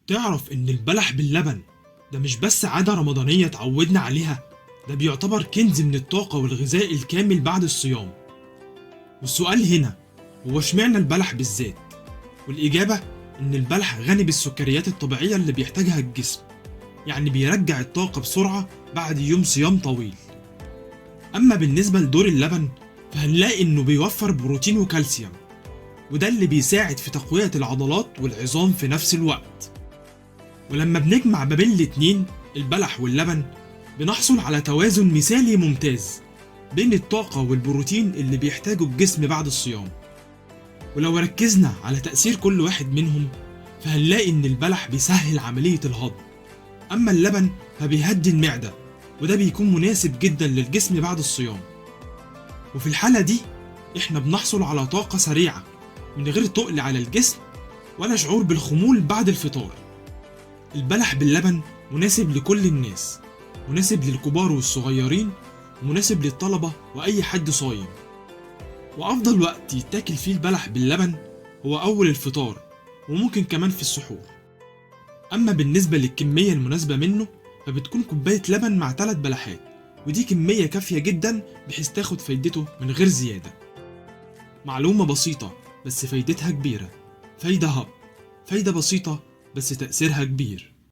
تعرف إن البلح باللبن ده مش بس عادة رمضانية اتعودنا عليها، ده بيعتبر كنز من الطاقة والغذاء الكامل بعد الصيام. والسؤال هنا هو اشمعنى البلح بالذات؟ والإجابة إن البلح غني بالسكريات الطبيعية اللي بيحتاجها الجسم، يعني بيرجع الطاقة بسرعة بعد يوم صيام طويل. أما بالنسبة لدور اللبن فهنلاقي إنه بيوفر بروتين وكالسيوم، وده اللي بيساعد في تقوية العضلات والعظام في نفس الوقت. ولما بنجمع ما بين الاتنين البلح واللبن بنحصل على توازن مثالي ممتاز بين الطاقة والبروتين اللي بيحتاجه الجسم بعد الصيام. ولو ركزنا على تأثير كل واحد منهم فهنلاقي إن البلح بيسهل عملية الهضم، أما اللبن فبيهدي المعدة، وده بيكون مناسب جدا للجسم بعد الصيام. وفي الحالة دي إحنا بنحصل على طاقة سريعة من غير تقل على الجسم ولا شعور بالخمول بعد الفطار. البلح باللبن مناسب لكل الناس، مناسب للكبار والصغيرين، ومناسب للطلبة وأي حد صايم. وأفضل وقت يتاكل فيه البلح باللبن هو أول الفطار، وممكن كمان في السحور. أما بالنسبة للكمية المناسبة منه فبتكون كوباية لبن مع 3 بلحات، ودي كمية كافية جدا بحيث تاخد فايدته من غير زيادة. معلومة بسيطة بس فايدتها كبيرة، فايدة بسيطة بس تأثيرها كبير.